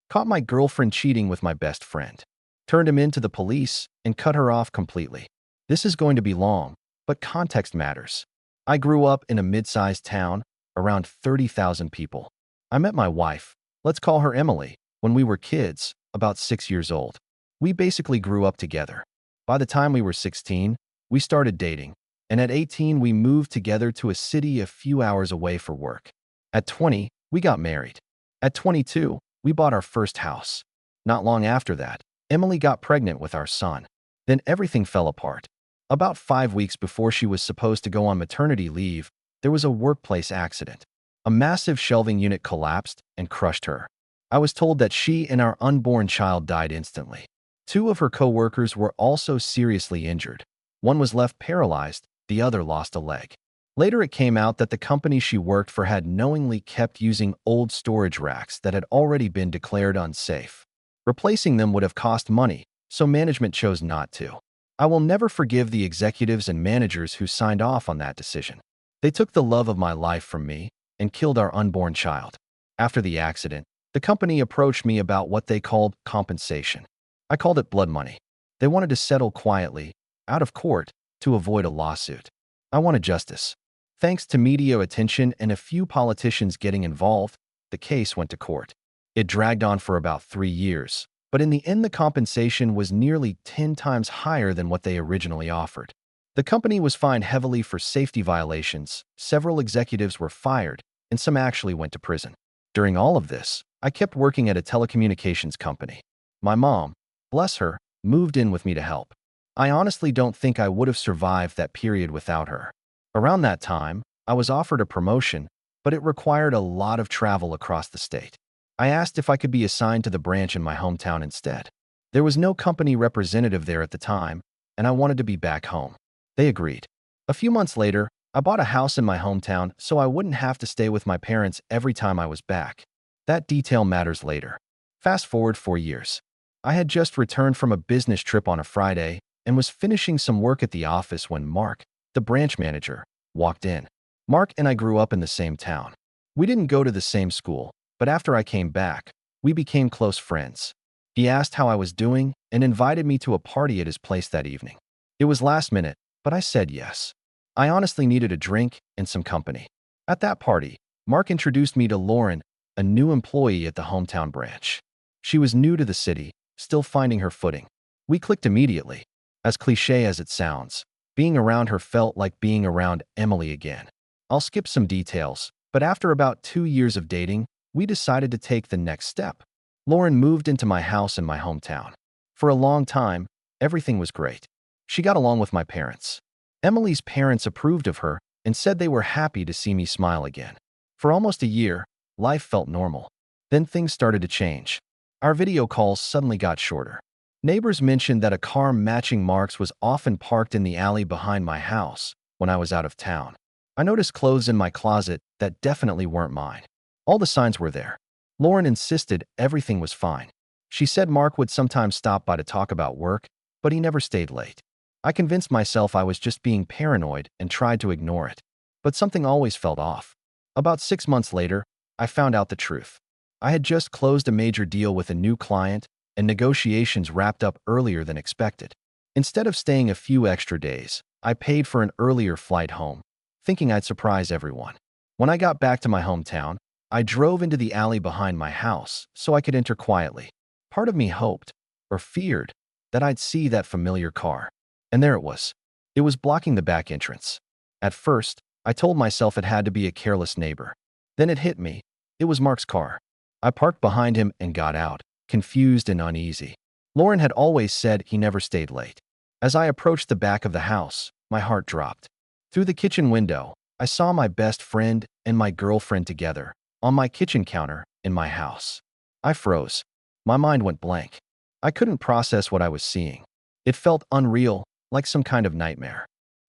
Caught my girlfriend cheating with my best friend. Turned him in to the police and cut her off completely. This is going to be long, but context matters. I grew up in a mid-sized town, around 30,000 people. I met my wife, let's call her Emily, when we were kids, about 6 years old. We basically grew up together. By the time we were 16, we started dating, and at 18 we moved together to a city a few hours away for work. At 20, we got married. At 22, we bought our first house. Not long after that, Emily got pregnant with our son. Then everything fell apart. About 5 weeks before she was supposed to go on maternity leave, there was a workplace accident. A massive shelving unit collapsed and crushed her. I was told that she and our unborn child died instantly. Two of her co-workers were also seriously injured. One was left paralyzed, the other lost a leg. Later it came out that the company she worked for had knowingly kept using old storage racks that had already been declared unsafe. Replacing them would have cost money, so management chose not to. I will never forgive the executives and managers who signed off on that decision. They took the love of my life from me and killed our unborn child. After the accident, the company approached me about what they called compensation. I called it blood money. They wanted to settle quietly, out of court, to avoid a lawsuit. I wanted justice. Thanks to media attention and a few politicians getting involved, the case went to court. It dragged on for about 3 years, but in the end the compensation was nearly 10 times higher than what they originally offered. The company was fined heavily for safety violations, several executives were fired, and some actually went to prison. During all of this, I kept working at a telecommunications company. My mom, bless her, moved in with me to help. I honestly don't think I would have survived that period without her. Around that time, I was offered a promotion, but it required a lot of travel across the state. I asked if I could be assigned to the branch in my hometown instead. There was no company representative there at the time, and I wanted to be back home. They agreed. A few months later, I bought a house in my hometown so I wouldn't have to stay with my parents every time I was back. That detail matters later. Fast forward 4 years. I had just returned from a business trip on a Friday and was finishing some work at the office when Mark, the branch manager, walked in. Mark and I grew up in the same town. We didn't go to the same school, but after I came back, we became close friends. He asked how I was doing and invited me to a party at his place that evening. It was last minute, but I said yes. I honestly needed a drink and some company. At that party, Mark introduced me to Lauren, a new employee at the hometown branch. She was new to the city, still finding her footing. We clicked immediately. As cliché as it sounds, being around her felt like being around Emily again. I'll skip some details, but after about 2 years of dating, we decided to take the next step. Lauren moved into my house in my hometown. For a long time, everything was great. She got along with my parents. Emily's parents approved of her and said they were happy to see me smile again. For almost a year, life felt normal. Then things started to change. Our video calls suddenly got shorter. Neighbors mentioned that a car matching Mark's was often parked in the alley behind my house when I was out of town. I noticed clothes in my closet that definitely weren't mine. All the signs were there. Lauren insisted everything was fine. She said Mark would sometimes stop by to talk about work, but he never stayed late. I convinced myself I was just being paranoid and tried to ignore it. But something always felt off. About 6 months later, I found out the truth. I had just closed a major deal with a new client, and negotiations wrapped up earlier than expected. Instead of staying a few extra days, I paid for an earlier flight home, thinking I'd surprise everyone. When I got back to my hometown, I drove into the alley behind my house so I could enter quietly. Part of me hoped, or feared, that I'd see that familiar car. And there it was. It was blocking the back entrance. At first, I told myself it had to be a careless neighbor. Then it hit me. It was Mark's car. I parked behind him and got out, confused and uneasy. Lauren had always said he never stayed late. As I approached the back of the house, my heart dropped. Through the kitchen window, I saw my best friend and my girlfriend together, on my kitchen counter in my house. I froze. My mind went blank. I couldn't process what I was seeing. It felt unreal, like some kind of nightmare.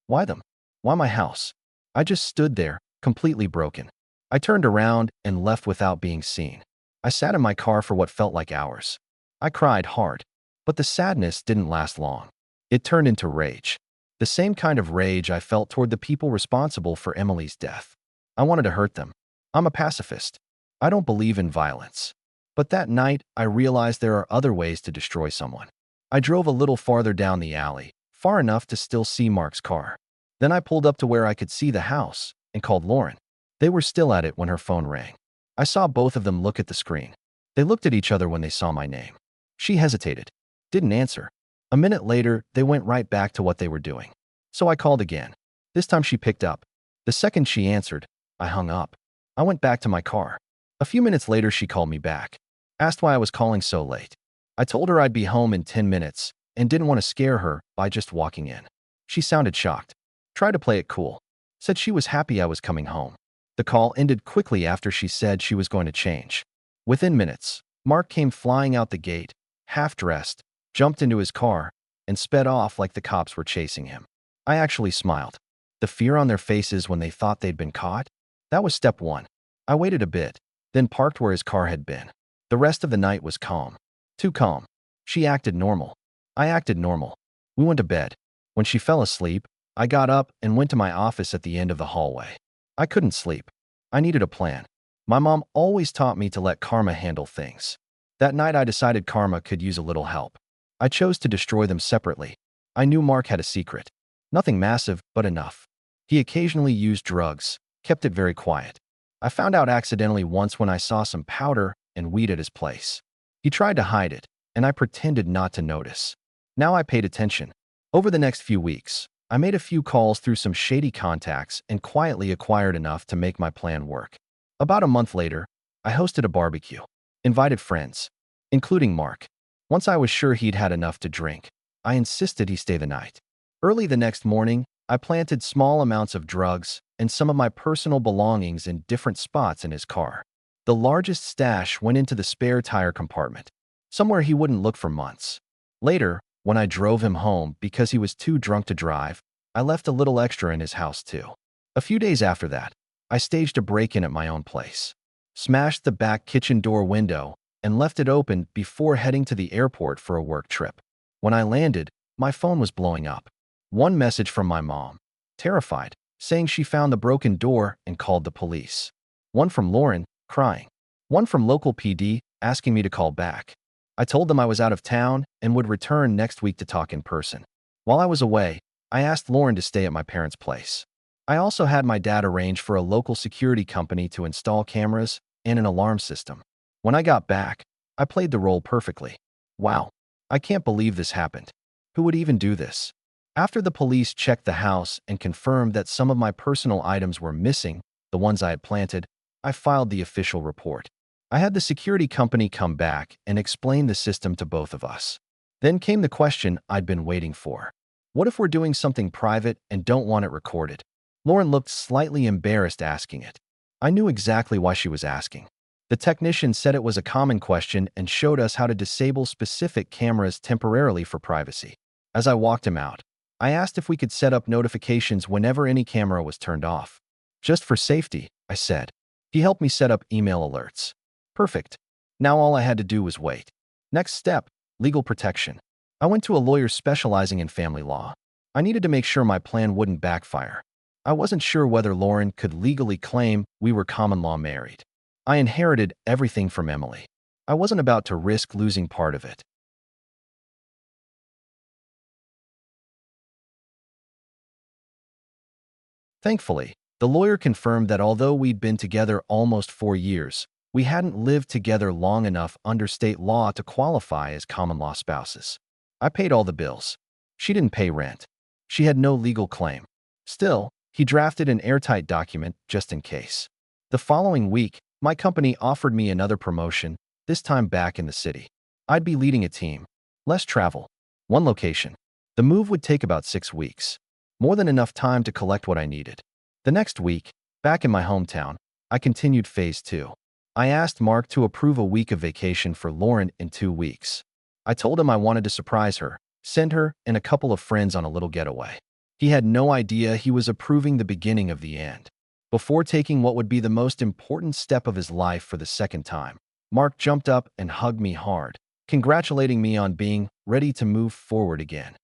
Why them? Why my house? I just stood there, completely broken. I turned around and left without being seen. I sat in my car for what felt like hours. I cried hard, but the sadness didn't last long. It turned into rage. The same kind of rage I felt toward the people responsible for Emily's death. I wanted to hurt them. I'm a pacifist. I don't believe in violence. But that night, I realized there are other ways to destroy someone. I drove a little farther down the alley, far enough to still see Mark's car. Then I pulled up to where I could see the house and called Lauren. They were still at it when her phone rang. I saw both of them look at the screen. They looked at each other when they saw my name. She hesitated, didn't answer. A minute later, they went right back to what they were doing. So I called again. This time she picked up. The second she answered, I hung up. I went back to my car. A few minutes later, she called me back. Asked why I was calling so late. I told her I'd be home in 10 minutes and didn't want to scare her by just walking in. She sounded shocked. Tried to play it cool. Said she was happy I was coming home. The call ended quickly after she said she was going to change. Within minutes, Mark came flying out the gate, half-dressed, jumped into his car, and sped off like the cops were chasing him. I actually smiled. The fear on their faces when they thought they'd been caught? That was step one. I waited a bit, then parked where his car had been. The rest of the night was calm. Too calm. She acted normal. I acted normal. We went to bed. When she fell asleep, I got up and went to my office at the end of the hallway. I couldn't sleep. I needed a plan. My mom always taught me to let karma handle things. That night I decided karma could use a little help. I chose to destroy them separately. I knew Mark had a secret. Nothing massive, but enough. He occasionally used drugs, kept it very quiet. I found out accidentally once when I saw some powder and weed at his place. He tried to hide it, and I pretended not to notice. Now I paid attention. Over the next few weeks, I made a few calls through some shady contacts and quietly acquired enough to make my plan work. About a month later, I hosted a barbecue. Invited friends, including Mark. Once I was sure he'd had enough to drink, I insisted he stay the night. Early the next morning, I planted small amounts of drugs and some of my personal belongings in different spots in his car. The largest stash went into the spare tire compartment, somewhere he wouldn't look for months. Later, when I drove him home because he was too drunk to drive, I left a little extra in his house too. A few days after that, I staged a break-in at my own place, smashed the back kitchen door window, and left it open before heading to the airport for a work trip. When I landed, my phone was blowing up. One message from my mom, terrified, saying she found the broken door and called the police. One from Lauren, crying. One from local PD, asking me to call back. I told them I was out of town and would return next week to talk in person. While I was away, I asked Lauren to stay at my parents' place. I also had my dad arrange for a local security company to install cameras and an alarm system. When I got back, I played the role perfectly. Wow, I can't believe this happened. Who would even do this? After the police checked the house and confirmed that some of my personal items were missing, the ones I had planted, I filed the official report. I had the security company come back and explain the system to both of us. Then came the question I'd been waiting for. What if we're doing something private and don't want it recorded? Lauren looked slightly embarrassed asking it. I knew exactly why she was asking. The technician said it was a common question and showed us how to disable specific cameras temporarily for privacy. As I walked him out, I asked if we could set up notifications whenever any camera was turned off. Just for safety, I said. He helped me set up email alerts. Perfect. Now all I had to do was wait. Next step, legal protection. I went to a lawyer specializing in family law. I needed to make sure my plan wouldn't backfire. I wasn't sure whether Lauren could legally claim we were common law married. I inherited everything from Emily. I wasn't about to risk losing part of it. Thankfully, the lawyer confirmed that although we'd been together almost 4 years, we hadn't lived together long enough under state law to qualify as common law spouses. I paid all the bills. She didn't pay rent. She had no legal claim. Still, he drafted an airtight document just in case. The following week, my company offered me another promotion, this time back in the city. I'd be leading a team. Less travel. One location. The move would take about 6 weeks. More than enough time to collect what I needed. The next week, back in my hometown, I continued phase 2. I asked Mark to approve a week of vacation for Lauren in 2 weeks. I told him I wanted to surprise her, send her and a couple of friends on a little getaway. He had no idea he was approving the beginning of the end. Before taking what would be the most important step of his life for the second time, Mark jumped up and hugged me hard, congratulating me on being ready to move forward again.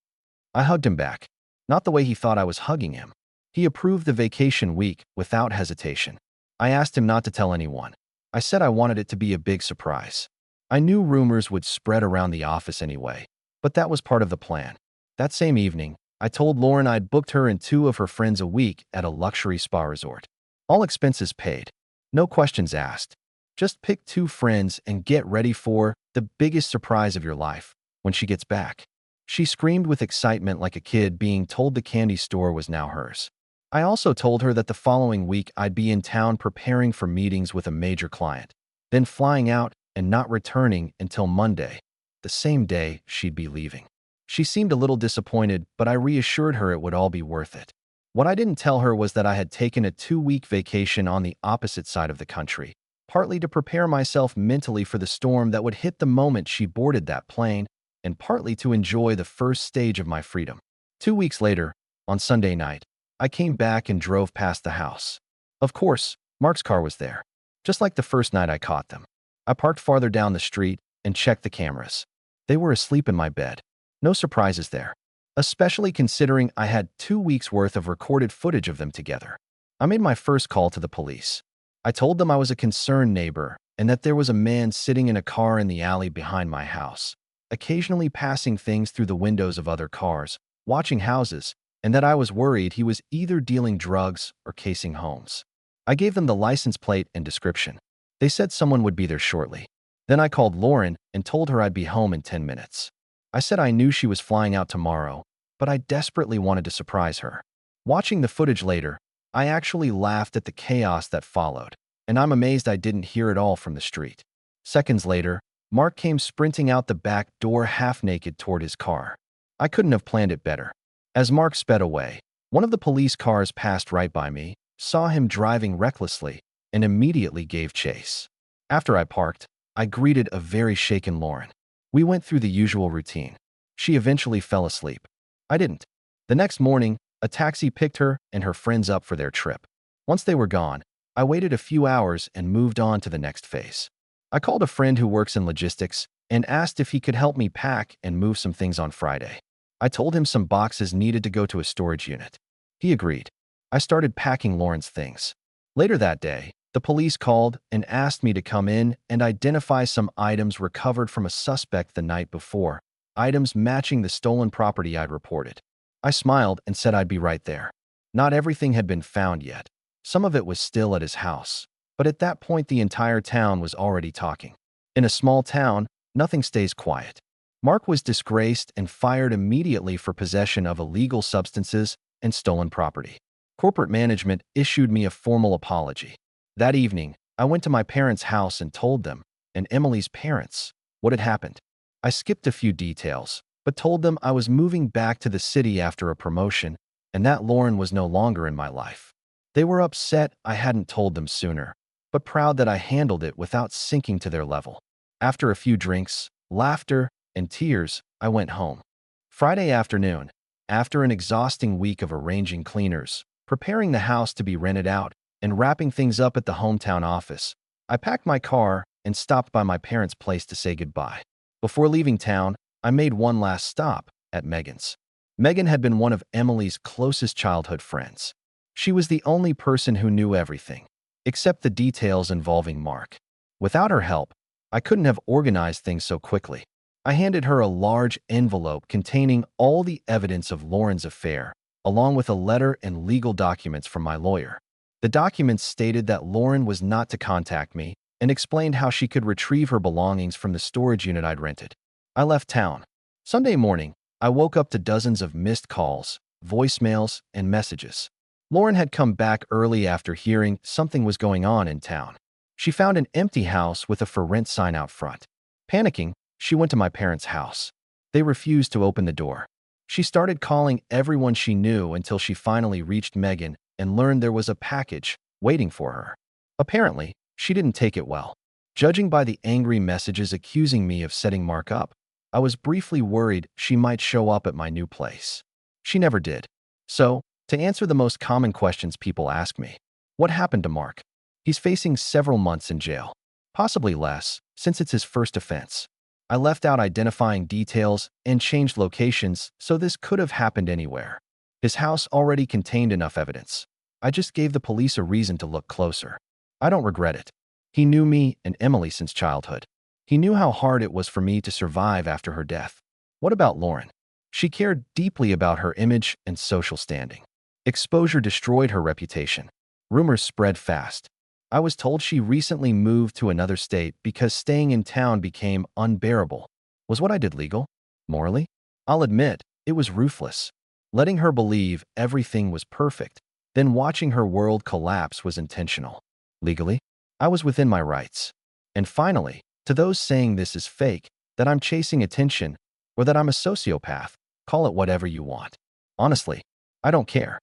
I hugged him back. Not the way he thought I was hugging him. He approved the vacation week without hesitation. I asked him not to tell anyone. I said I wanted it to be a big surprise. I knew rumors would spread around the office anyway, but that was part of the plan. That same evening, I told Lauren I'd booked her and two of her friends a week at a luxury spa resort. All expenses paid. No questions asked. Just pick two friends and get ready for the biggest surprise of your life when she gets back. She screamed with excitement like a kid being told the candy store was now hers. I also told her that the following week I'd be in town preparing for meetings with a major client, then flying out and not returning until Monday, the same day she'd be leaving. She seemed a little disappointed, but I reassured her it would all be worth it. What I didn't tell her was that I had taken a 2-week vacation on the opposite side of the country, partly to prepare myself mentally for the storm that would hit the moment she boarded that plane, and partly to enjoy the first stage of my freedom. 2 weeks later, on Sunday night, I came back and drove past the house. Of course, Mark's car was there, just like the first night I caught them. I parked farther down the street and checked the cameras. They were asleep in my bed. No surprises there, especially considering I had 2 weeks' worth of recorded footage of them together. I made my first call to the police. I told them I was a concerned neighbor and that there was a man sitting in a car in the alley behind my house, occasionally passing things through the windows of other cars, watching houses, and that I was worried he was either dealing drugs or casing homes. I gave them the license plate and description. They said someone would be there shortly. Then I called Lauren and told her I'd be home in 10 minutes. I said I knew she was flying out tomorrow, but I desperately wanted to surprise her. Watching the footage later, I actually laughed at the chaos that followed, and I'm amazed I didn't hear it all from the street. Seconds later, Mark came sprinting out the back door half-naked toward his car. I couldn't have planned it better. As Mark sped away, one of the police cars passed right by me, saw him driving recklessly, and immediately gave chase. After I parked, I greeted a very shaken Lauren. We went through the usual routine. She eventually fell asleep. I didn't. The next morning, a taxi picked her and her friends up for their trip. Once they were gone, I waited a few hours and moved on to the next phase. I called a friend who works in logistics and asked if he could help me pack and move some things on Friday. I told him some boxes needed to go to a storage unit. He agreed. I started packing Lauren's things. Later that day, the police called and asked me to come in and identify some items recovered from a suspect the night before, items matching the stolen property I'd reported. I smiled and said I'd be right there. Not everything had been found yet. Some of it was still at his house, but at that point the entire town was already talking. In a small town, nothing stays quiet. Mark was disgraced and fired immediately for possession of illegal substances and stolen property. Corporate management issued me a formal apology. That evening, I went to my parents' house and told them, and Emily's parents, what had happened. I skipped a few details, but told them I was moving back to the city after a promotion and that Lauren was no longer in my life. They were upset I hadn't told them sooner, but proud that I handled it without sinking to their level. After a few drinks, laughter, and tears, I went home. Friday afternoon, after an exhausting week of arranging cleaners, preparing the house to be rented out, and wrapping things up at the hometown office, I packed my car and stopped by my parents' place to say goodbye. Before leaving town, I made one last stop at Megan's. Megan had been one of Emily's closest childhood friends. She was the only person who knew everything, except the details involving Mark. Without her help, I couldn't have organized things so quickly. I handed her a large envelope containing all the evidence of Lauren's affair, along with a letter and legal documents from my lawyer. The documents stated that Lauren was not to contact me and explained how she could retrieve her belongings from the storage unit I'd rented. I left town. Sunday morning, I woke up to dozens of missed calls, voicemails, and messages. Lauren had come back early after hearing something was going on in town. She found an empty house with a for rent sign out front. Panicking, she went to my parents' house. They refused to open the door. She started calling everyone she knew until she finally reached Megan and learned there was a package waiting for her. Apparently, she didn't take it well. Judging by the angry messages accusing me of setting Mark up, I was briefly worried she might show up at my new place. She never did. So, to answer the most common questions people ask me, what happened to Mark? He's facing several months in jail, possibly less, since it's his first offense. I left out identifying details and changed locations, so this could have happened anywhere. His house already contained enough evidence. I just gave the police a reason to look closer. I don't regret it. He knew me and Emily since childhood. He knew how hard it was for me to survive after her death. What about Lauren? She cared deeply about her image and social standing. Exposure destroyed her reputation. Rumors spread fast. I was told she recently moved to another state because staying in town became unbearable. Was what I did legal? Morally? I'll admit, it was ruthless. Letting her believe everything was perfect, then watching her world collapse was intentional. Legally, I was within my rights. And finally, to those saying this is fake, that I'm chasing attention, or that I'm a sociopath, call it whatever you want. Honestly, I don't care.